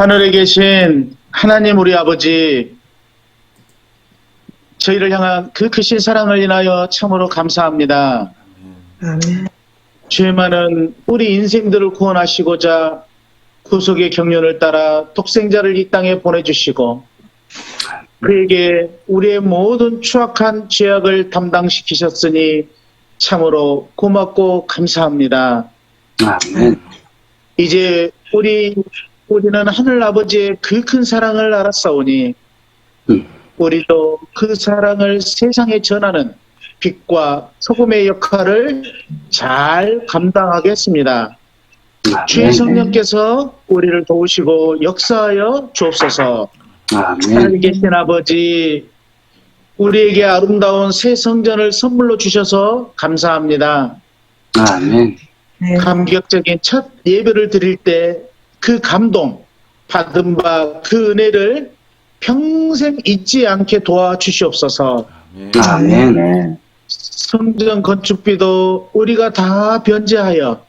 하늘에 계신 하나님 우리 아버지, 저희를 향한 그 크신 사랑을 인하여 참으로 감사합니다. 아멘. 죄 많은 우리 인생들을 구원하시고자 구속의 경륜을 따라 독생자를 이 땅에 보내주시고 그에게 우리의 모든 추악한 죄악을 담당시키셨으니 참으로 고맙고 감사합니다. 아멘. 이제 우리는 하늘 아버지의 그 큰 사랑을 알았사오니 우리도 그 사랑을 세상에 전하는 빛과 소금의 역할을 잘 감당하겠습니다. 주의 성령께서 우리를 도우시고 역사하여 주옵소서. 아멘. 하나님 계신 아버지, 우리에게 아름다운 새 성전을 선물로 주셔서 감사합니다. 아멘. 네. 감격적인 첫 예배를 드릴 때 그 감동, 받은 바 그 은혜를 평생 잊지 않게 도와주시옵소서. 아멘. 네. 성전 건축비도 우리가 다 변제하여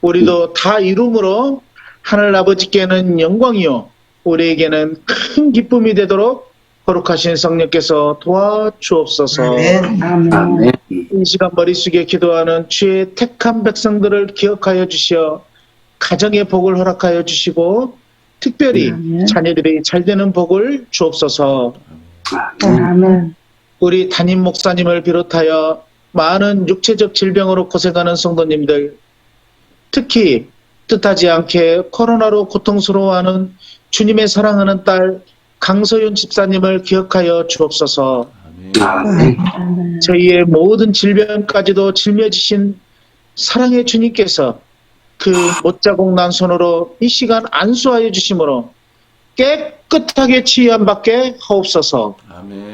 우리도 다 이룸으로 하늘 아버지께는 영광이요 우리에게는 큰 기쁨이 되도록 거룩하신 성령께서 도와주옵소서. 아멘. 아멘. 이 시간 머리 숙여 기도하는 주의 택한 백성들을 기억하여 주시어 가정의 복을 허락하여 주시고 특별히 아멘. 자녀들이 잘 되는 복을 주옵소서. 아멘. 우리 담임 목사님을 비롯하여 많은 육체적 질병으로 고생하는 성도님들, 특히 뜻하지 않게 코로나로 고통스러워하는 주님의 사랑하는 딸 강서윤 집사님을 기억하여 주옵소서. 아멘. 아멘. 저희의 모든 질병까지도 짊어지신 사랑의 주님께서 그 못자국 난 손으로 이 시간 안수하여 주심으로 깨끗하게 치유함받게 하옵소서. 아멘.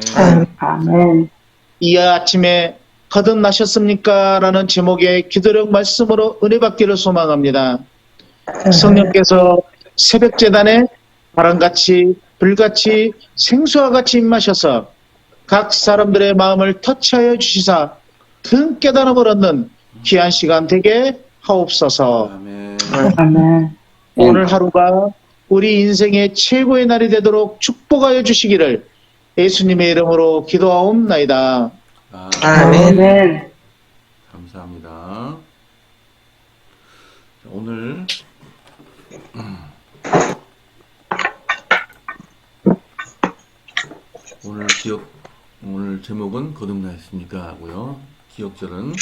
아멘. 이 아침에 거듭나셨습니까? 라는 제목의 기도력 말씀으로 은혜 받기를 소망합니다. 성령께서 새벽 제단에 바람같이 불같이 생수와 같이 임하셔서 각 사람들의 마음을 터치하여 주시사 큰 깨달음을 얻는 귀한 시간 되게 하옵소서. 아멘. 아멘. 오늘 하루가 우리 인생의 최고의 날이 되도록 축복하여 주시기를 예수님의 이름으로 기도하옵나이다. 아멘. 감사합니다. 자, 오늘 오늘 제목은 거듭나셨습니까? 하고요. 기억절은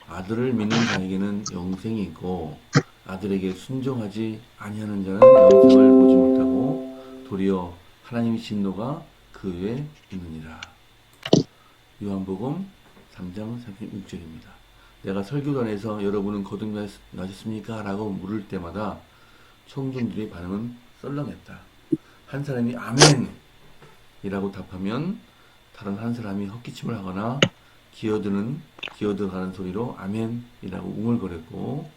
아들을 믿는 자에게는 영생이 있고 아들에게 순종하지 아니하는 자는 영생을 보지 못하고 도리어 하나님의 진노가 그 위에 있느니라. 요한복음 3장 36절입니다. 내가 설교단에서 여러분은 거듭나셨습니까? 라고 물을 때마다 청중들의 반응은 썰렁했다. 한 사람이 아멘! 이라고 답하면 다른 한 사람이 헛기침을 하거나 기어들어가는 소리로 아멘이라고 웅얼거렸고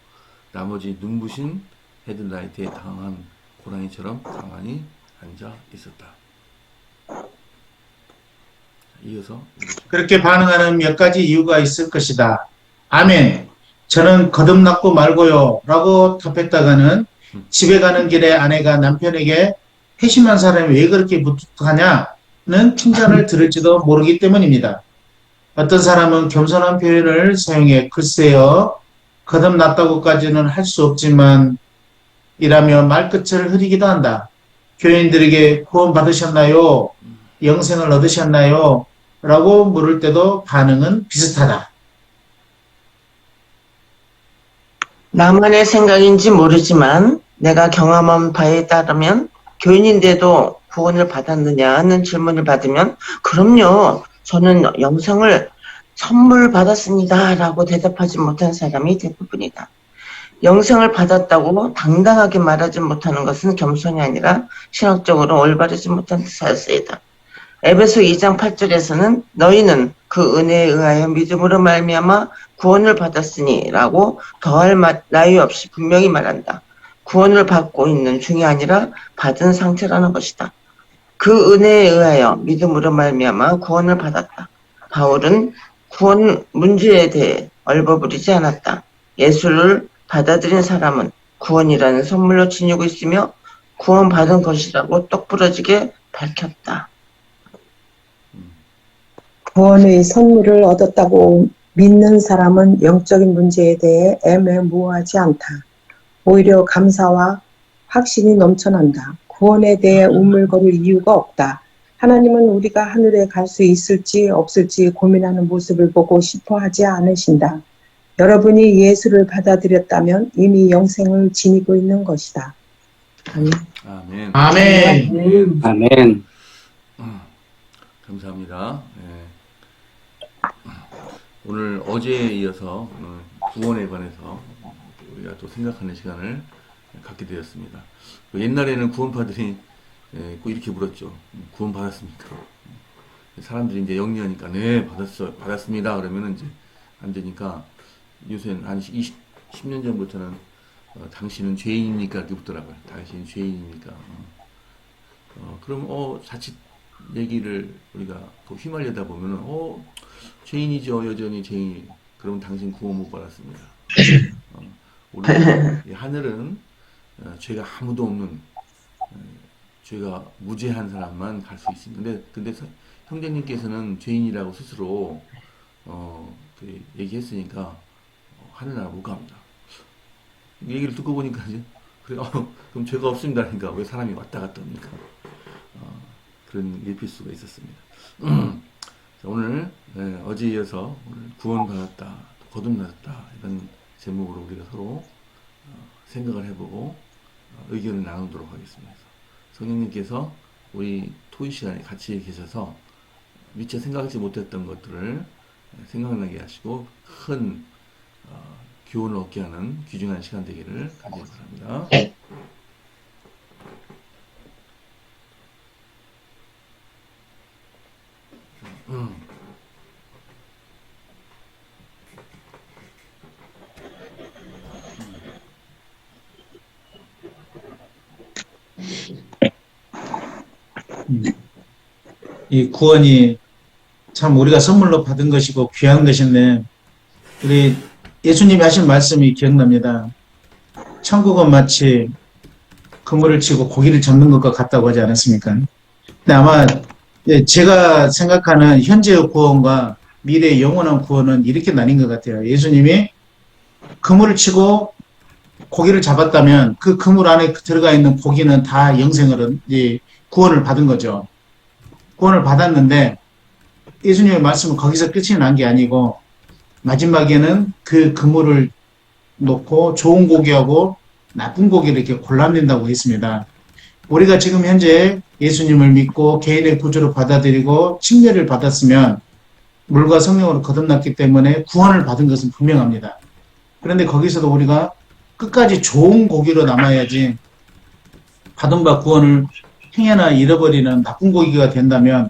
나머지 눈부신 헤드라이트에 당한 고라니처럼 가만히 앉아 있었다. 이어서 그렇게 반응하는 몇 가지 이유가 있을 것이다. 아멘. 저는 거듭났고 말고요. 라고 답했다가는 집에 가는 길에 아내가 남편에게 회심한 사람이 왜 그렇게 무뚝뚝하냐는 핀잔을 들을지도 모르기 때문입니다. 어떤 사람은 겸손한 표현을 사용해 글쎄요. 거듭났다고까지는 할 수 없지만 이라며 말끝을 흐리기도 한다. 교인들에게 구원 받으셨나요? 영생을 얻으셨나요? 라고 물을 때도 반응은 비슷하다. 나만의 생각인지 모르지만 내가 경험한 바에 따르면 교인인데도 구원을 받았느냐 하는 질문을 받으면 그럼요. 저는 영생을 선물 받았습니다. 라고 대답하지 못한 사람이 대부분이다. 영생을 받았다고 당당하게 말하지 못하는 것은 겸손이 아니라 신학적으로 올바르지 못한 사실이다. 에베소 2장 8절에서는 너희는 그 은혜에 의하여 믿음으로 말미암아 구원을 받았으니 라고 더할 나위 없이 분명히 말한다. 구원을 받고 있는 중이 아니라 받은 상태라는 것이다. 그 은혜에 의하여 믿음으로 말미암아 구원을 받았다. 바울은 구원 문제에 대해 얼버무리지 않았다. 예수를 받아들인 사람은 구원이라는 선물로 지니고 있으며 구원받은 것이라고 똑부러지게 밝혔다. 구원의 선물을 얻었다고 믿는 사람은 영적인 문제에 대해 애매모호하지 않다. 오히려 감사와 확신이 넘쳐난다. 구원에 대해 우물거릴 이유가 없다. 하나님은 우리가 하늘에 갈 수 있을지 없을지 고민하는 모습을 보고 싶어 하지 않으신다. 여러분이 예수를 받아들였다면 이미 영생을 지니고 있는 것이다. 아멘. 아멘. 아멘. 아멘. 감사합니다. 예. 오늘 어제에 이어서 구원에 관해서 우리가 또 생각하는 시간을 갖게 되었습니다. 옛날에는 구원파들이 꼭 이렇게 물었죠. 구원 받았습니까? 사람들이 이제 영리하니까 네 받았습니다. 그러면은 이제 안 되니까 요새는 한 10년 전부터는 당신은 죄인입니까? 이렇게 묻더라고요. 당신은 죄인입니까? 그럼 자칫 얘기를 우리가 또 휘말리다 보면은 죄인이죠. 여전히 죄인. 그럼 당신 구원 못 받았습니다. 우리 하늘은 죄가 아무도 없는 죄가 무죄한 사람만 갈 수 있습니다. 근데 형제님께서는 죄인이라고 스스로 얘기했으니까 하늘나라 못 갑니다. 이 얘기를 듣고 보니까 이제 그래 그럼 죄가 없습니다. 그러니까 왜 사람이 왔다 갔다 합니까? 그런 에피소드가 있었습니다. 자, 오늘 어제 이어서 오늘 구원받았다, 거듭났다 이런 제목으로 우리가 서로 생각을 해보고 의견을 나누도록 하겠습니다. 성령님께서 우리 토의 시간에 같이 계셔서 미처 생각하지 못했던 것들을 생각나게 하시고 큰 교훈을 얻게 하는 귀중한 시간 되기를 간절히 바랍니다. 이 구원이 참 우리가 선물로 받은 것이고 귀한 것인데 우리 예수님이 하신 말씀이 기억납니다. 천국은 마치 그물을 치고 고기를 잡는 것과 같다고 하지 않았습니까? 근데 아마 제가 생각하는 현재의 구원과 미래의 영원한 구원은 이렇게 나뉜 것 같아요. 예수님이 그물을 치고 고기를 잡았다면 그 그물 안에 들어가 있는 고기는 다 영생을 구원을 받은 거죠. 구원을 받았는데 예수님의 말씀은 거기서 끝이 난 게 아니고 마지막에는 그 그물을 놓고 좋은 고기하고 나쁜 고기를 이렇게 골라낸다고 했습니다. 우리가 지금 현재 예수님을 믿고 개인의 구주로 받아들이고 칭례를 받았으면 물과 성령으로 거듭났기 때문에 구원을 받은 것은 분명합니다. 그런데 거기서도 우리가 끝까지 좋은 고기로 남아야지 받은 바 구원을 행여나 잃어버리는 나쁜 고기가 된다면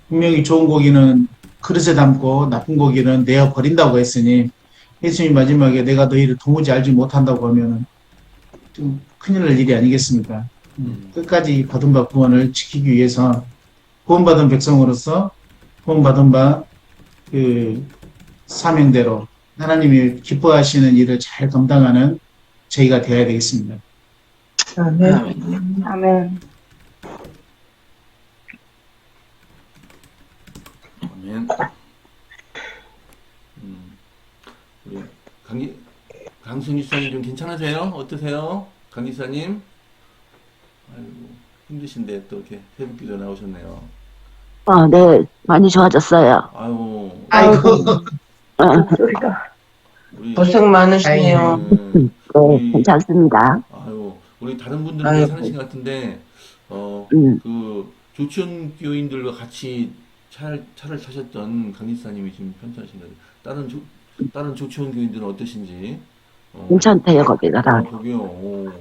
분명히 좋은 고기는 그릇에 담고 나쁜 고기는 내어 버린다고 했으니 예수님 마지막에 내가 너희를 도무지 알지 못한다고 하면 좀 큰일 날 일이 아니겠습니까? 끝까지 받은 바 구원을 지키기 위해서 구원받은 백성으로서 구원받은 바 그 사명대로 하나님이 기뻐하시는 일을 잘 감당하는 저희가 되어야 되겠습니다. 아멘. 아멘. 아멘. 우리 강순희 수사님 좀 괜찮으세요? 어떠세요? 강기사님? 아이고 힘드신데 또 이렇게 새벽기도 나오셨네요. 네, 많이 좋아졌어요. 아유, 아이고. 목소리가. 우리 고생 많으시네요. 네, 우리 괜찮습니다. 아유, 우리 다른 분들은 아이고. 괜찮으신 것 같은데 그 조치원 교인들과 같이 차를 타셨던 강기사님이 지금 편찮으신 거예요. 다른 조치원 교인들은 어떠신지? 괜찮대요, 거기가 다. 거기요. 오,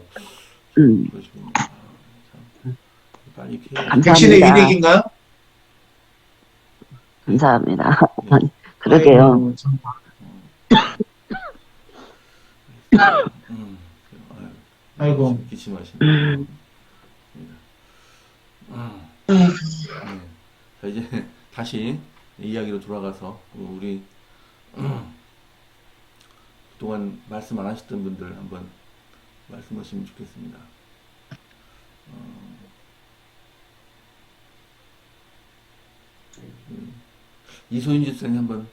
음, 그러시군요. 아, 참. 빨리 이렇게 백신의 감사합니다. 위력인가? 감사합니다. 그러게요. 아이고, 참. 아이고. 기침하시네. 네. 자, 이제 다시 이야기로 돌아가서 우리 그동안 말씀 안 하셨던 분들 한번 말씀하시면 좋겠습니다. 이소윤 집사님 한번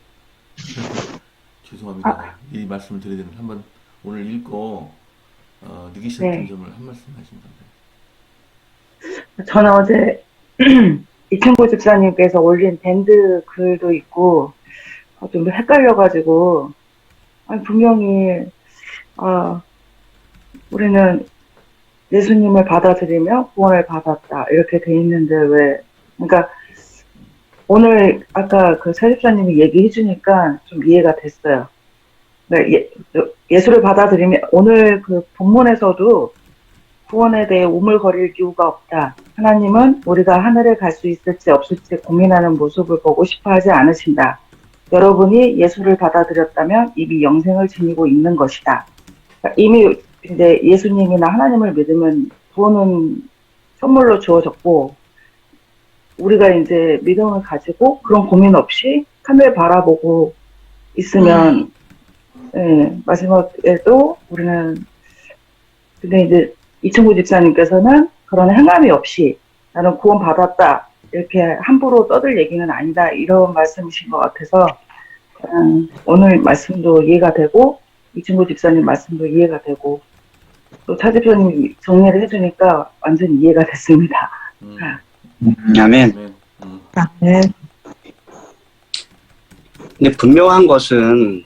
죄송합니다. 이 말씀을 드려야 되는데 한번 오늘 읽고 느끼셨던 네. 점을 한 말씀 하시면 됩니다. 저는 어제 이천구 집사님께서 올린 밴드 글도 있고 좀 헷갈려가지고 아니, 분명히 우리는 예수님을 받아들이며 구원을 받았다 이렇게 돼 있는데 왜 그러니까 오늘 아까 그 새 집사님이 얘기해 주니까 좀 이해가 됐어요. 그러니까 예수를 받아들이면 오늘 그 본문에서도 구원에 대해 우물거릴 이유가 없다. 하나님은 우리가 하늘에 갈 수 있을지 없을지 고민하는 모습을 보고 싶어 하지 않으신다. 여러분이 예수를 받아들였다면 이미 영생을 지니고 있는 것이다. 그러니까 이미 이제 예수님이나 하나님을 믿으면 구원은 선물로 주어졌고 우리가 이제 믿음을 가지고 그런 고민 없이 하늘 바라보고 있으면 예, 마지막에도 우리는 근데 이제 이천구 집사님께서는 그런 행함이 없이 나는 구원 받았다 이렇게 함부로 떠들 얘기는 아니다 이런 말씀이신 것 같아서 오늘 말씀도 이해가 되고 이천구 집사님 말씀도 이해가 되고 또 차 집사님이 정리를 해주니까 완전 이해가 됐습니다. 아멘. 네. 근데 분명한 것은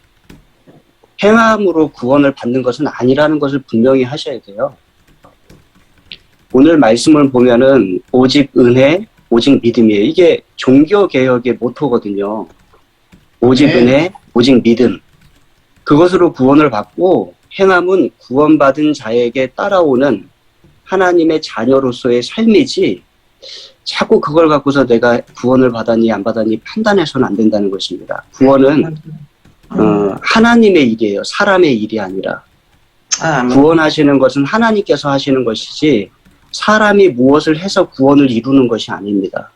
행함으로 구원을 받는 것은 아니라는 것을 분명히 하셔야 돼요. 오늘 말씀을 보면은 오직 은혜, 오직 믿음이에요. 이게 종교개혁의 모토거든요. 오직 네. 은혜, 오직 믿음. 그것으로 구원을 받고 행함은 구원받은 자에게 따라오는 하나님의 자녀로서의 삶이지 자꾸 그걸 갖고서 내가 구원을 받았니 안 받았니 판단해서는 안 된다는 것입니다. 구원은 하나님의 일이에요. 사람의 일이 아니라. 구원하시는 것은 하나님께서 하시는 것이지 사람이 무엇을 해서 구원을 이루는 것이 아닙니다.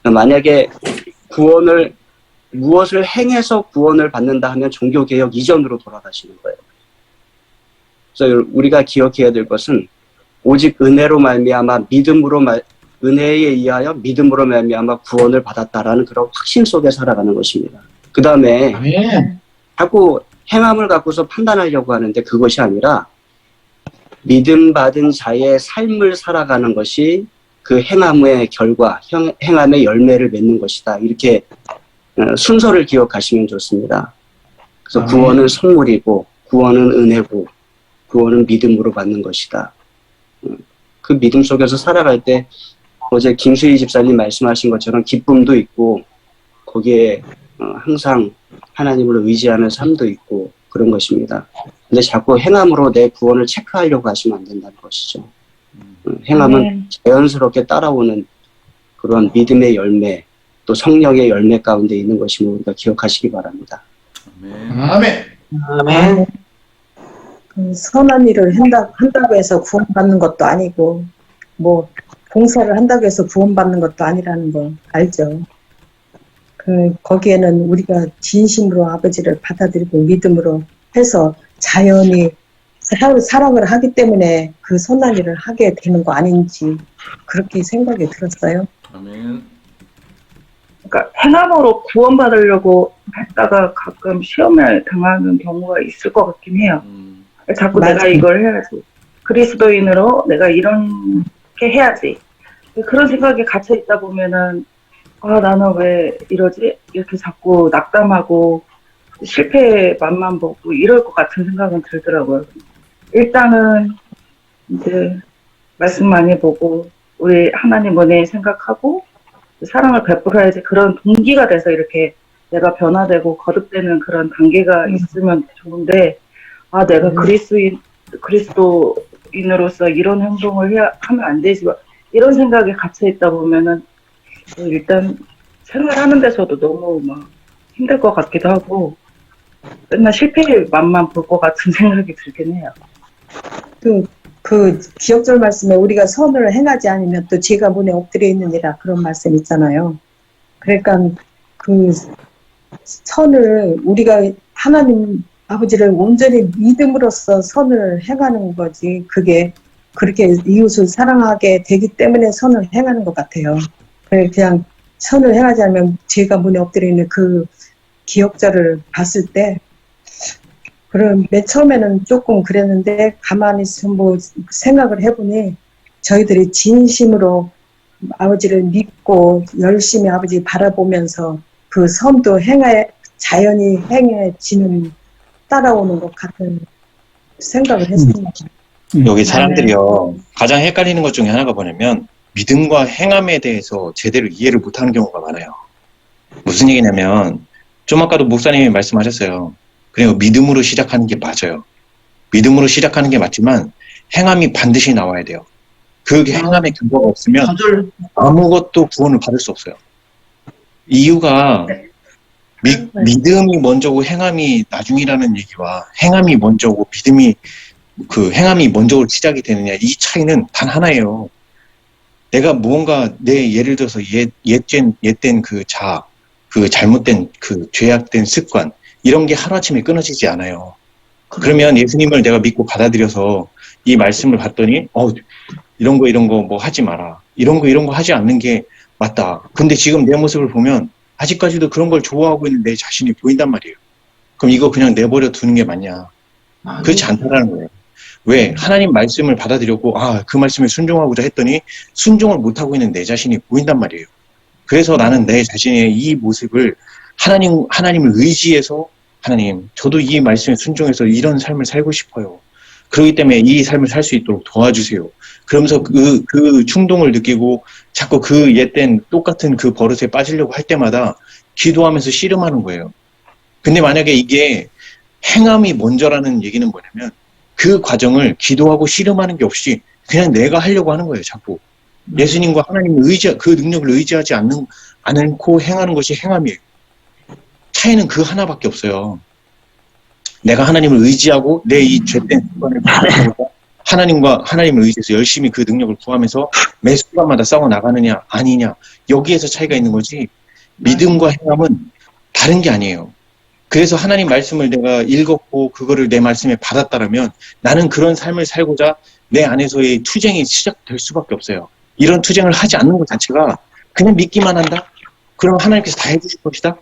만약에 무엇을 행해서 구원을 받는다 하면 종교개혁 이전으로 돌아가시는 거예요. 그래서 우리가 기억해야 될 것은 오직 은혜로 말미암아 은혜에 의하여 믿음으로 말미암아 구원을 받았다라는 그런 확신 속에 살아가는 것입니다. 그 다음에 자꾸 행함을 갖고서 판단하려고 하는데 그것이 아니라 믿음 받은 자의 삶을 살아가는 것이 그 행함의 결과, 행함의 열매를 맺는 것이다. 이렇게 순서를 기억하시면 좋습니다. 그래서 구원은 선물이고 구원은 은혜고 구원은 믿음으로 받는 것이다. 그 믿음 속에서 살아갈 때 어제 김수희 집사님 말씀하신 것처럼 기쁨도 있고 거기에 항상 하나님을 의지하는 삶도 있고 그런 것입니다. 근데 자꾸 행함으로 내 구원을 체크하려고 하시면 안 된다는 것이죠. 행함은 자연스럽게 따라오는 그런 믿음의 열매 또 성령의 열매 가운데 있는 것임을 우리가 기억하시기 바랍니다. 아멘. 아멘. 선한 일을 한다고 해서 구원받는 것도 아니고 뭐 봉사를 한다고 해서 구원받는 것도 아니라는 거 알죠. 거기에는 우리가 진심으로 아버지를 받아들이고 믿음으로 해서 자연히 사랑을 하기 때문에 그 선한 일을 하게 되는 거 아닌지 그렇게 생각이 들었어요. 아멘. 그러니까 행함으로 구원받으려고 했다가 가끔 시험을 당하는 경우가 있을 것 같긴 해요. 자꾸 맞아요. 내가 이걸 해야지. 그리스도인으로 내가 이렇게 해야지. 그런 생각에 갇혀 있다 보면은 나는 왜 이러지? 이렇게 자꾸 낙담하고 실패의 맛만 보고 이럴 것 같은 생각은 들더라고요. 일단은 이제 말씀 많이 보고 우리 하나님 은혜 생각하고 사랑을 베풀어야지 그런 동기가 돼서 이렇게 내가 변화되고 거듭되는 그런 단계가 있으면 좋은데 내가 그리스도인으로서 이런 행동을 하면 안 되지 이런 생각에 갇혀 있다 보면은 일단 생활하는 데서도 너무 막 힘들 것 같기도 하고 맨날 실패의 맛만 볼 것 같은 생각이 들긴 해요. 그 기억절 말씀에 우리가 선을 행하지 않으면 또 죄가 문에 엎드려 있느니라 그런 말씀 있잖아요. 그러니까 그 선을 우리가 하나님 아버지를 온전히 믿음으로써 선을 행하는 거지 그게 그렇게 이웃을 사랑하게 되기 때문에 선을 행하는 것 같아요. 그냥 선을 행하지 않으면 죄가 문에 엎드려 있는 그 기억자를 봤을 때, 그럼 맨 처음에는 조금 그랬는데 가만히 뭐 생각을 해보니 저희들이 진심으로 아버지를 믿고 열심히 아버지 바라보면서 그 선도 자연히 행해지는 따라오는 것 같은 생각을 했습니다. 여기 사람들이요, 가장 헷갈리는 것 중에 하나가 뭐냐면 믿음과 행함에 대해서 제대로 이해를 못하는 경우가 많아요. 무슨 얘기냐면 좀 아까도 목사님이 말씀하셨어요. 그리고 믿음으로 시작하는 게 맞아요. 믿음으로 시작하는 게 맞지만 행함이 반드시 나와야 돼요. 그 행함의 근거가 없으면 아무것도 구원을 받을 수 없어요. 이유가 믿음이 먼저고 행함이 나중이라는 얘기와 행함이 먼저고 행함이 먼저 시작이 되느냐, 이 차이는 단 하나예요. 내가 무언가 예를 들어서 옛된 그 잘못된 그 죄악된 습관, 이런 게 하루아침에 끊어지지 않아요. 그러면 예수님을 내가 믿고 받아들여서 이 말씀을 봤더니 이런 거 뭐 하지 마라, 이런 거 하지 않는 게 맞다. 근데 지금 내 모습을 보면 아직까지도 그런 걸 좋아하고 있는 내 자신이 보인단 말이에요. 그럼 이거 그냥 내버려 두는 게 맞냐? 그렇지 않다라는 거예요. 왜? 하나님 말씀을 받아들였고 그 말씀에 순종하고자 했더니 순종을 못하고 있는 내 자신이 보인단 말이에요. 그래서 나는 내 자신의 이 모습을 하나님을 의지해서, 하나님, 저도 이 말씀에 순종해서 이런 삶을 살고 싶어요. 그렇기 때문에 이 삶을 살 수 있도록 도와주세요. 그러면서 그 충동을 느끼고 자꾸 그 옛된 똑같은 그 버릇에 빠지려고 할 때마다 기도하면서 씨름하는 거예요. 근데 만약에 이게 행함이 먼저라는 얘기는 뭐냐면 그 과정을 기도하고 씨름하는 게 없이 그냥 내가 하려고 하는 거예요, 자꾸. 예수님과 하나님을 그 능력을 의지하지 않고 행하는 것이 행함이에요. 차이는 그 하나밖에 없어요. 내가 하나님을 의지하고 내 이 죄된 습관을 바꾸고 하나님을 의지해서 열심히 그 능력을 구하면서 매 순간마다 싸워 나가느냐 아니냐, 여기에서 차이가 있는 거지, 믿음과 행함은 다른 게 아니에요. 그래서 하나님 말씀을 내가 읽었고 그거를 내 말씀에 받았다라면 나는 그런 삶을 살고자 내 안에서의 투쟁이 시작될 수밖에 없어요. 이런 투쟁을 하지 않는 것 자체가 그냥 믿기만 한다? 그럼 하나님께서 다 해주실 것이다?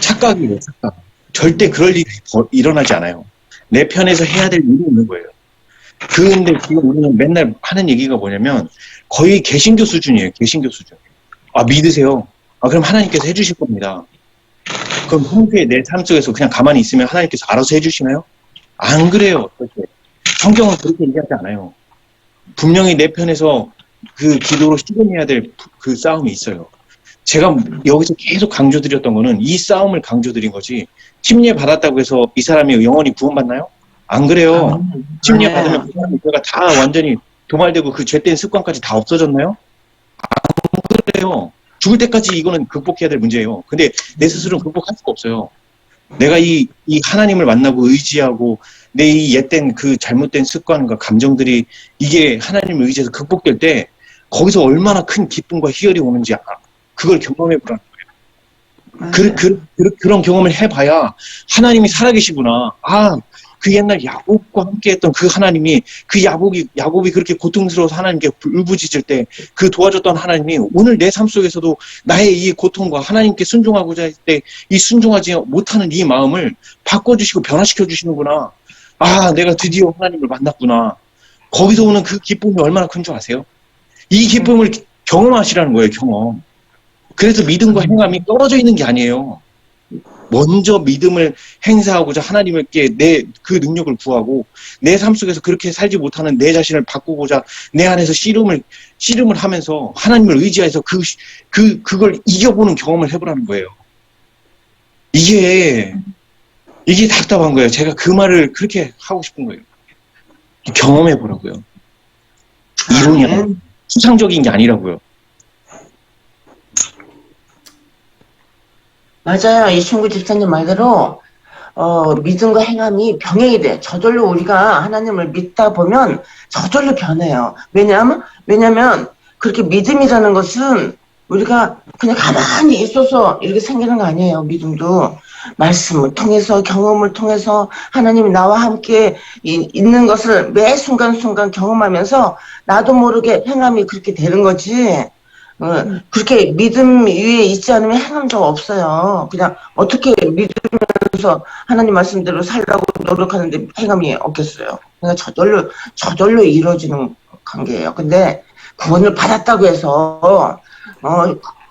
착각이에요, 착각. 절대 그럴 일이 일어나지 않아요. 내 편에서 해야 될 일이 있는 거예요. 근데 지금 우리는 맨날 하는 얘기가 뭐냐면 거의 개신교 수준이에요, 개신교 수준. 믿으세요. 그럼 하나님께서 해주실 겁니다. 그럼 평소에 내 삶 속에서 그냥 가만히 있으면 하나님께서 알아서 해주시나요? 안 그래요. 그렇게. 성경은 그렇게 얘기하지 않아요. 분명히 내 편에서 그 기도로 실현해야 될 그 싸움이 있어요. 제가 여기서 계속 강조드렸던 거는 이 싸움을 강조드린 거지, 침례 받았다고 해서 이 사람이 영원히 구원받나요? 안 그래요. 침례 받으면 그 사람이 죄가 다 완전히 도말되고 그 죄된 습관까지 다 없어졌나요? 안 그래요. 죽을 때까지 이거는 극복해야 될 문제예요. 근데 내 스스로는 극복할 수가 없어요. 내가 이 하나님을 만나고 의지하고 내 이 옛된 그 잘못된 습관과 감정들이 이게 하나님을 의지해서 극복될 때 거기서 얼마나 큰 기쁨과 희열이 오는지 그걸 경험해 보라는 거예요. 그런 경험을 해봐야 하나님이 살아계시구나. 그 옛날 야곱과 함께했던 그 하나님이, 그 야곱이 그렇게 고통스러워서 하나님께 울부짖을 때 그 도와줬던 하나님이 오늘 내 삶 속에서도 나의 이 고통과 하나님께 순종하고자 할 때 이 순종하지 못하는 이 마음을 바꿔주시고 변화시켜 주시는구나. 내가 드디어 하나님을 만났구나. 거기서 오는 그 기쁨이 얼마나 큰 줄 아세요? 이 기쁨을 경험하시라는 거예요, 경험. 그래서 믿음과 행함이 떨어져 있는 게 아니에요. 먼저 믿음을 행사하고자 하나님께 내 그 능력을 구하고 내 삶 속에서 그렇게 살지 못하는 내 자신을 바꾸고자 내 안에서 씨름을 하면서 하나님을 의지해서 그걸 이겨보는 경험을 해보라는 거예요. 이게 답답한 거예요. 제가 그 말을 그렇게 하고 싶은 거예요. 경험해보라고요. 이론이 아니라 추상적인 게 아니라고요. 맞아요. 이 친구 집사님 말대로 믿음과 행함이 병행이 돼. 저절로 우리가 하나님을 믿다 보면 저절로 변해요. 왜냐면 그렇게 믿음이라는 것은 우리가 그냥 가만히 있어서 이렇게 생기는 거 아니에요. 믿음도 말씀을 통해서 경험을 통해서 하나님이 나와 함께 있는 것을 매 순간순간 경험하면서 나도 모르게 행함이 그렇게 되는 거지. 그렇게 믿음 위에 있지 않으면 행함도 없어요. 그냥 어떻게 믿으면서 하나님 말씀대로 살라고 노력하는데 행함이 없겠어요. 그러니까 저절로 이루어지는 관계예요. 근데 구원을 받았다고 해서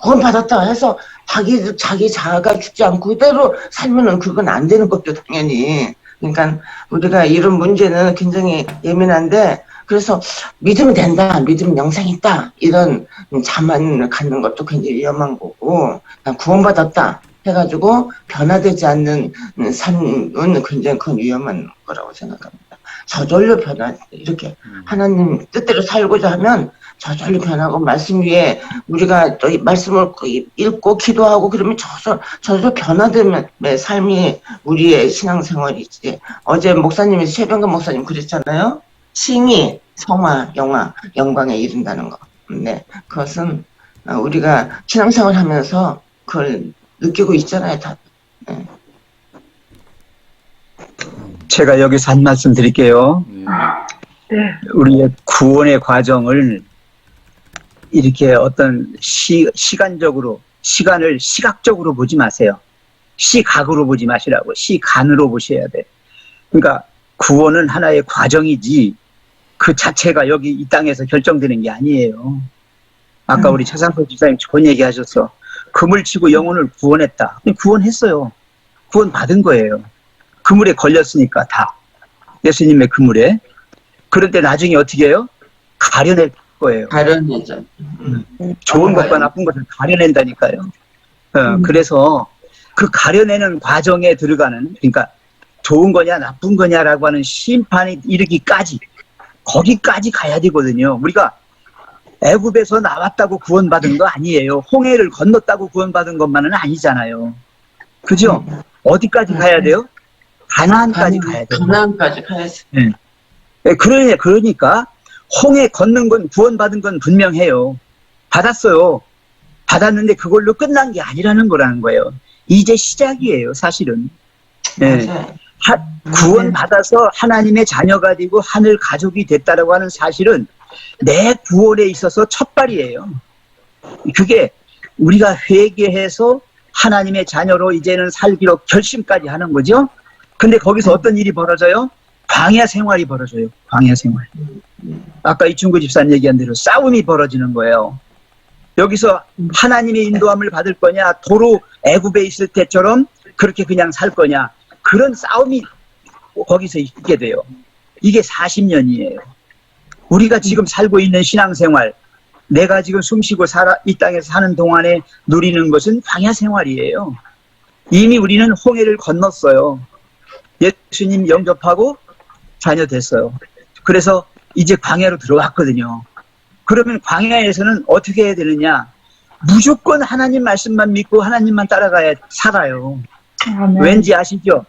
구원 받았다 해서 자기 자아가 죽지 않고 그대로 살면은 그건 안 되는 것도 당연히. 그러니까 우리가 이런 문제는 굉장히 예민한데 그래서 믿으면 된다, 믿으면 영생이 있다 이런 자만을 갖는 것도 굉장히 위험한 거고 구원받았다 해가지고 변화되지 않는 삶은 굉장히 큰 위험한 거라고 생각합니다. 저절로 이렇게 하나님 뜻대로 살고자 하면 저절로 변하고 말씀 위에 우리가 또 말씀을 읽고 기도하고 그러면 저절로 변화되면 삶이 우리의 신앙생활이지. 어제 목사님이 최병근 목사님 그랬잖아요. 칭이 성화, 영광에 이른다는 거. 네, 그것은 우리가 신앙생활 하면서 그걸 느끼고 있잖아요, 다. 네. 제가 여기서 한 말씀 드릴게요. 네. 우리의 구원의 과정을 이렇게 어떤 시간적으로, 시간을 시각적으로 보지 마세요. 시각으로 보지 마시라고. 시간으로 보셔야 돼. 그러니까 구원은 하나의 과정이지 그 자체가 여기 이 땅에서 결정되는 게 아니에요. 아까 우리 차상표 집사님 좋은 얘기 하셨어. 금을 치고 영혼을 구원했다. 구원했어요. 구원 받은 거예요. 그물에 걸렸으니까 다. 예수님의 그물에. 그런데 나중에 어떻게 해요? 가려낼 거예요. 가려내죠. 좋은 것과 나쁜 것을 가려낸다니까요. 그래서 그 가려내는 과정에 들어가는, 그러니까 좋은 거냐 나쁜 거냐라고 하는 심판이 이르기까지 거기까지 가야 되거든요. 우리가 애굽에서 나왔다고 구원받은 거 아니에요. 홍해를 건넜다고 구원받은 것만은 아니잖아요. 그죠? 어디까지 가야 돼요? 가나안까지 가야 돼요. 가나안까지 가야지. 네. 그러니까 홍해 걷는 건 구원받은 건 분명해요. 받았어요. 받았는데 그걸로 끝난 게 아니라는 거라는 거예요. 이제 시작이에요, 사실은. 네. 구원받아서 하나님의 자녀가 되고 하늘 가족이 됐다라고 하는 사실은 내 구원에 있어서 첫발이에요. 그게 우리가 회개해서 하나님의 자녀로 이제는 살기로 결심까지 하는 거죠. 근데 거기서 어떤 일이 벌어져요? 광야 생활이 벌어져요. 광야 생활. 아까 이충구 집사님 얘기한 대로 싸움이 벌어지는 거예요. 여기서 하나님의 인도함을 받을 거냐, 도로 애굽에 있을 때처럼 그렇게 그냥 살 거냐, 그런 싸움이 거기서 있게 돼요. 이게 40년이에요. 우리가 지금 살고 있는 신앙생활, 내가 지금 숨쉬고 이 땅에서 사는 동안에 누리는 것은 광야 생활이에요. 이미 우리는 홍해를 건넜어요. 예수님 영접하고 자녀 됐어야 그래서 이제 광야로 들어왔거든요. 그러면 광야에서는 어떻게 해야 되느냐? 무조건 하나님 말씀만 믿고 하나님만 따라가야 살아요. 왠지 아시죠?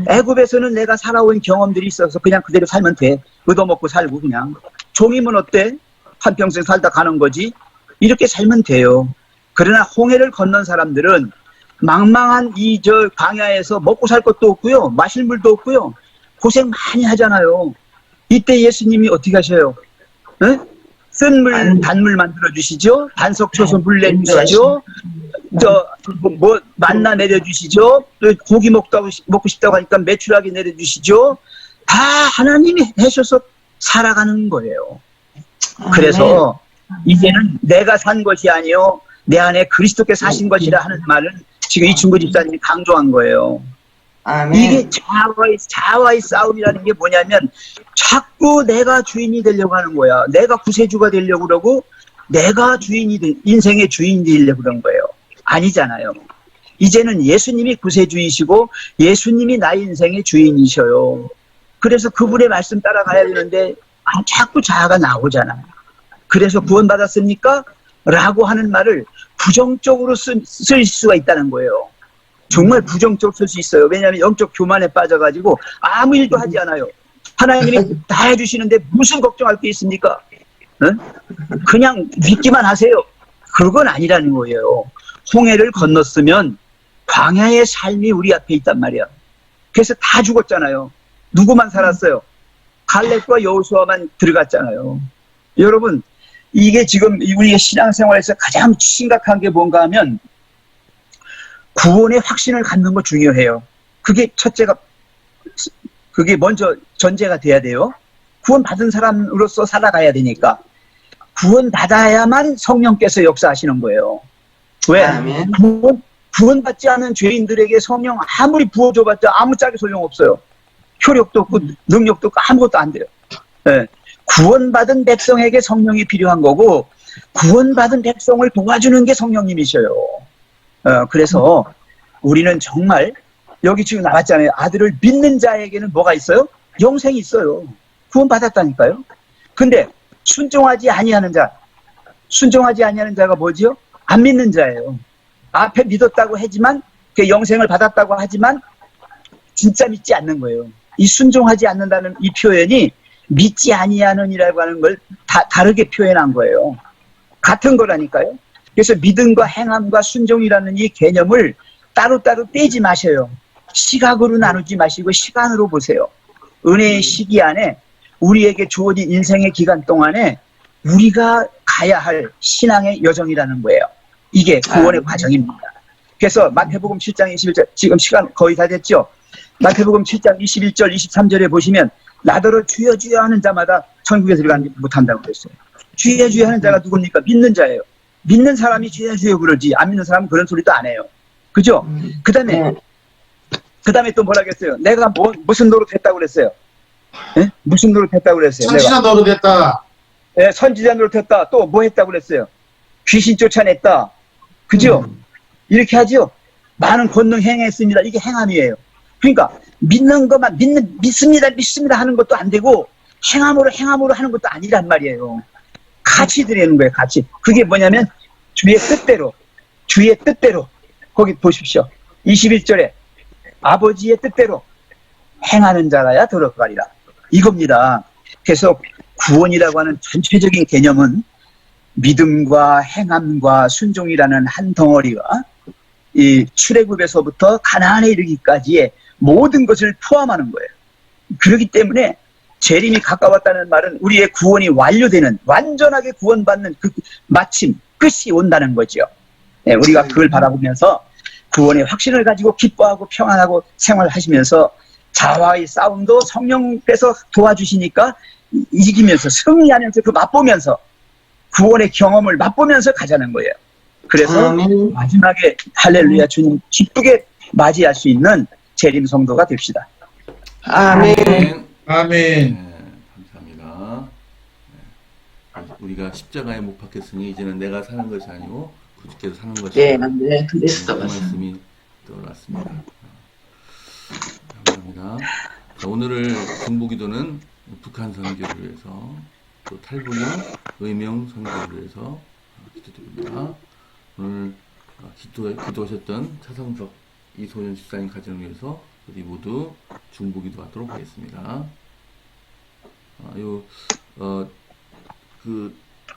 애굽에서는 내가 살아온 경험들이 있어서 그냥 그대로 살면 돼. 얻어먹고 살고 그냥. 종이면 어때? 한평생 살다 가는 거지. 이렇게 살면 돼요. 그러나 홍해를 건넌 사람들은 망망한 광야에서 먹고 살 것도 없고요. 마실 물도 없고요. 고생 많이 하잖아요. 이때 예수님이 어떻게 하셔요? 네? 쓴 물, 단물 만들어주시죠? 반석초소 물 내주시죠? 만나 내려주시죠? 또 고기 먹고 싶다고 하니까 메추라기 내려주시죠? 다 하나님이 해셔서 살아가는 거예요. 그래서 이제는 내가 산 것이 아니요 내 안에 그리스도께 사신 것이라 하는 말을 지금 이충구 집사님이 강조한 거예요. 이게 자아와의 싸움이라는 게 뭐냐면 자꾸 내가 주인이 되려고 하는 거야. 내가 구세주가 되려고 그러고 내가 인생의 주인이 되려고 그런 거예요. 아니잖아요. 이제는 예수님이 구세주이시고 예수님이 나의 인생의 주인이셔요. 그래서 그분의 말씀 따라가야 되는데 자꾸 자아가 나오잖아요. 그래서 구원받았습니까? 라고 하는 말을 부정적으로 쓸 수가 있다는 거예요. 정말 부정적으로 쓸 수 있어요. 왜냐하면 영적 교만에 빠져가지고 아무 일도 하지 않아요. 하나님이 다 해주시는데 무슨 걱정할 게 있습니까? 응? 그냥 믿기만 하세요. 그건 아니라는 거예요. 홍해를 건넜으면 광야의 삶이 우리 앞에 있단 말이야. 그래서 다 죽었잖아요. 누구만 살았어요? 갈렙과 여호수아만 들어갔잖아요. 여러분, 이게 지금 우리의 신앙생활에서 가장 심각한 게 뭔가 하면 구원의 확신을 갖는 거 중요해요. 그게 첫째가, 그게 먼저 전제가 돼야 돼요. 구원받은 사람으로서 살아가야 되니까. 구원받아야만 성령께서 역사하시는 거예요. 왜? 아멘. 구원받지 않은 죄인들에게 성령 아무리 부어줘봤자 아무짝에 소용없어요. 효력도 없고 능력도 없고 아무것도 안 돼요. 네. 구원받은 백성에게 성령이 필요한 거고 구원받은 백성을 도와주는 게 성령님이셔요. 그래서 우리는 정말 여기 지금 나왔잖아요. 아들을 믿는 자에게는 뭐가 있어요? 영생이 있어요. 구원받았다니까요. 근데 순종하지 아니하는 자가 뭐지요? 안 믿는 자예요. 앞에 믿었다고 하지만 그 영생을 받았다고 하지만 진짜 믿지 않는 거예요. 이 순종하지 않는다는 이 표현이 믿지 아니하는이라고 하는 걸 다르게 표현한 거예요. 같은 거라니까요. 그래서 믿음과 행함과 순종이라는 이 개념을 따로따로 떼지 마셔요. 시각으로 나누지 마시고 시간으로 보세요. 은혜의 시기 안에 우리에게 주어진 인생의 기간 동안에 우리가 가야 할 신앙의 여정이라는 거예요. 이게 구원의 과정입니다. 그래서 마태복음 7장 21절, 지금 시간 거의 다 됐죠? 마태복음 7장 21절, 23절에 보시면 나더러 주여 주여 하는 자마다 천국에 들어가지 못한다고 그랬어요. 주여 주여 하는 자가 누굽니까? 믿는 자예요. 믿는 사람이 주여 주여 그러지 안 믿는 사람은 그런 소리도 안 해요. 그죠? 그 다음에 또 뭐라 그랬어요? 내가 무슨 노릇 했다고 그랬어요? 네? 무슨 노릇 했다고 그랬어요? 선지자 노릇했다. 네, 선지자 노릇 했다. 또 뭐 했다고 그랬어요? 귀신 쫓아냈다. 그죠? 이렇게 하죠? 많은 권능 행했습니다. 이게 행함이에요. 그러니까 믿는 것만 믿습니다 하는 것도 안 되고 행함으로 하는 것도 아니란 말이에요. 같이 드리는 거예요. 같이. 그게 뭐냐면 주의 뜻대로 거기 보십시오. 21절에 아버지의 뜻대로 행하는 자라야 들어가리라. 이겁니다. 그래서 구원이라고 하는 전체적인 개념은 믿음과 행함과 순종이라는 한 덩어리가 이 출애굽에서부터 가나안에 이르기까지의 모든 것을 포함하는 거예요. 그렇기 때문에 재림이 가까웠다는 말은 우리의 구원이 완료되는, 완전하게 구원받는 그 마침 끝이 온다는 거죠. 네, 우리가 그걸 바라보면서 구원의 확신을 가지고 기뻐하고 평안하고 생활하시면서 자와의 싸움도 성령께서 도와주시니까 이기면서 승리하면서 그 맛보면서 구원의 경험을 맛보면서 가자는 거예요. 그래서 마지막에 할렐루야 주님 기쁘게 맞이할 수 있는 재림 성도가 됩시다. 아멘. 아멘. 네, 감사합니다. 네. 우리가 십자가에 못 박혔으니 이제는 내가 사는 것이 아니고 주께서 사는 것이다. 네, 그랬어. 그 말씀이 떠올랐습니다. 감사합니다. 자, 오늘을 중보기도는 북한 선교를 위해서 또 탈북인 의명 선교를 위해서 기도드립니다. 오늘 기도하셨던 차성석 이소연 집사님 가정을 위해서 우리 모두 중보기도 하도록 하겠습니다.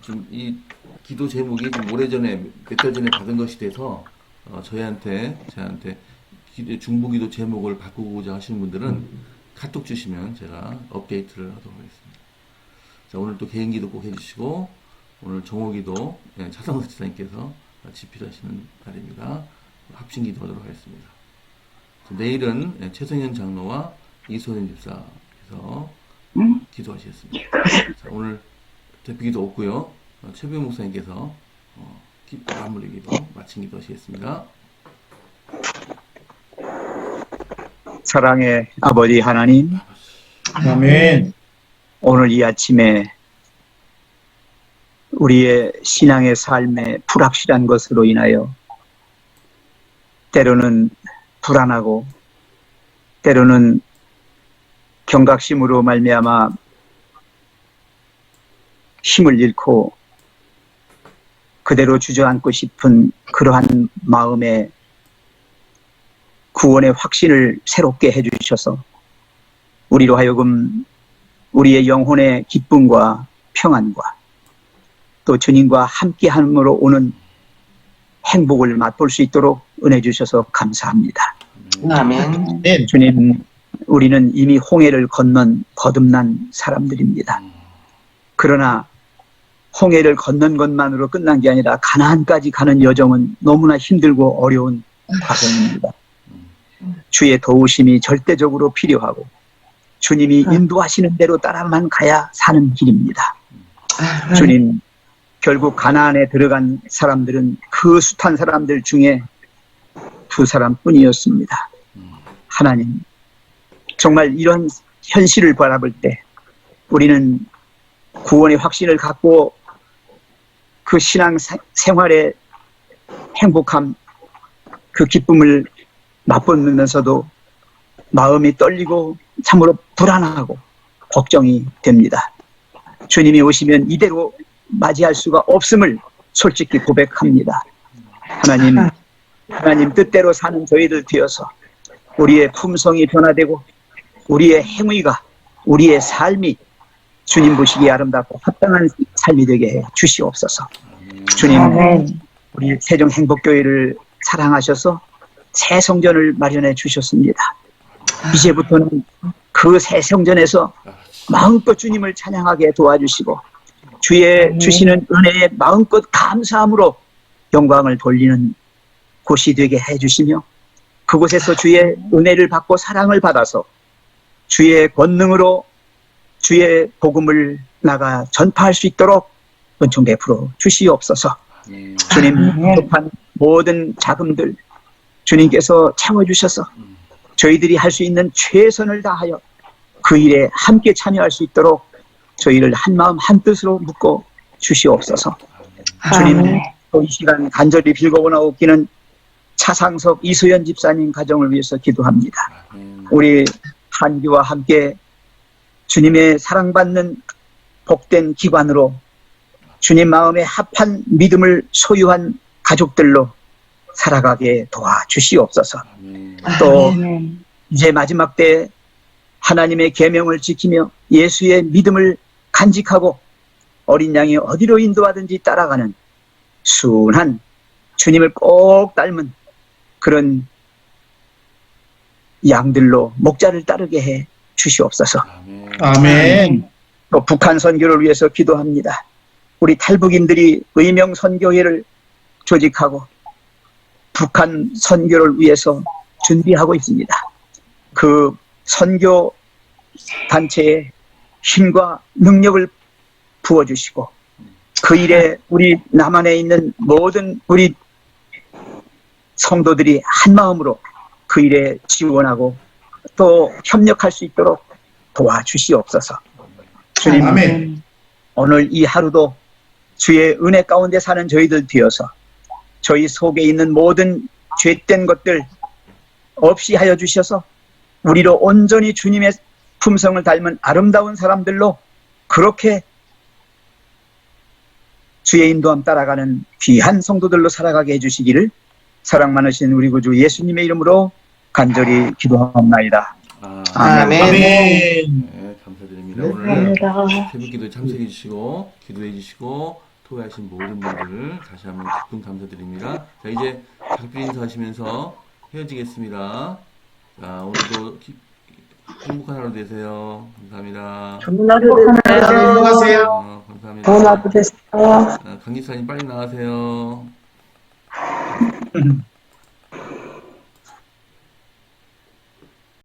지금 이 기도 제목이 좀 오래전에 몇 달 전에 받은 것이 돼서 저희한테 중보기도 제목을 바꾸고자 하시는 분들은 카톡 주시면 제가 업데이트를 하도록 하겠습니다. 자, 오늘 또 개인기도 꼭 해주시고 오늘 정오기도 차성석 집사님께서 집필하시는 날입니다. 합심기도 하도록 하겠습니다. 내일은 최성현 장로와 이소연 집사께서 기도하시겠습니다. 자, 오늘 대피기도 없고요. 최병 목사님께서 마무리 기도 마친 기도 하시겠습니다. 사랑의 아버지 하나님, 아멘. 오늘 이 아침에 우리의 신앙의 삶에 불확실한 것으로 인하여 때로는 불안하고 때로는 경각심으로 말미암아 힘을 잃고 그대로 주저앉고 싶은 그러한 마음에 구원의 확신을 새롭게 해주셔서 우리로 하여금 우리의 영혼의 기쁨과 평안과 또 주님과 함께함으로 오는 행복을 맛볼 수 있도록 은혜 주셔서 감사합니다. 아멘. 네. 주님, 우리는 이미 홍해를 건넌 거듭난 사람들입니다. 그러나 홍해를 건넌 것만으로 끝난 게 아니라 가나안까지 가는 여정은 너무나 힘들고 어려운 과정입니다. 주의 도우심이 절대적으로 필요하고 주님이 인도하시는 대로 따라만 가야 사는 길입니다. 주님, 결국 가나안에 들어간 사람들은 그 숱한 사람들 중에 2사람뿐이었습니다. 하나님, 정말 이런 현실을 바라볼 때 우리는 구원의 확신을 갖고 그 신앙 생활의 행복함, 그 기쁨을 맛보면서도 마음이 떨리고 참으로 불안하고 걱정이 됩니다. 주님이 오시면 이대로 맞이할 수가 없음을 솔직히 고백합니다. 하나님 뜻대로 사는 저희들 되어서 우리의 품성이 변화되고 우리의 행위가, 우리의 삶이 주님 보시기에 아름답고 합당한 삶이 되게 해 주시옵소서. 주님, 우리 세종행복교회를 사랑하셔서 새 성전을 마련해 주셨습니다. 이제부터는 그 새 성전에서 마음껏 주님을 찬양하게 도와주시고 주의 주시는 은혜에 마음껏 감사함으로 영광을 돌리는 곳이 되게 해주시며 그곳에서 주의 은혜를 받고 사랑을 받아서 주의 권능으로 주의 복음을 나가 전파할 수 있도록 은총 베풀어 주시옵소서. 주님, 부족한 모든 자금들 주님께서 채워주셔서 저희들이 할 수 있는 최선을 다하여 그 일에 함께 참여할 수 있도록 저희를 한마음 한뜻으로 묶어 주시옵소서. 주님, 이 시간 간절히 빌고나옵기는 차상석 이소연 집사님 가정을 위해서 기도합니다. 우리 한기와 함께 주님의 사랑받는 복된 기관으로 주님 마음에 합한 믿음을 소유한 가족들로 살아가게 도와주시옵소서. 또 이제 마지막 때 하나님의 계명을 지키며 예수의 믿음을 간직하고 어린 양이 어디로 인도하든지 따라가는 순한 주님을 꼭 닮은 그런 양들로 목자를 따르게 해 주시옵소서. 아멘. 또 북한 선교를 위해서 기도합니다. 우리 탈북인들이 의명 선교회를 조직하고 북한 선교를 위해서 준비하고 있습니다. 그 선교 단체에 힘과 능력을 부어주시고 그 일에 우리 남한에 있는 모든 우리 성도들이 한마음으로 그 일에 지원하고 또 협력할 수 있도록 도와주시옵소서. 주님, 아멘. 오늘 이 하루도 주의 은혜 가운데 사는 저희들 되어서 저희 속에 있는 모든 죄된 것들 없이 하여 주셔서 우리로 온전히 주님의 품성을 닮은 아름다운 사람들로 그렇게 주의 인도함 따라가는 귀한 성도들로 살아가게 해주시기를 사랑 많으신 우리 구주 예수님의 이름으로 간절히 기도합나이다. 아멘. 아멘. 네, 감사드립니다. 오늘 감사합니다. 새벽기도에 참석해 주시고 기도해 주시고 토의하신 모든 분들 다시 한번 깊은 감사드립니다. 자, 이제 작별 인사하시면서 헤어지겠습니다. 자, 오늘도 행복한 하루 되세요. 감사합니다. 좋은 하루 되세요. 안녕하세요. 감사합니다. 좋은 하루 되세요. 강기사님 빨리 나가세요.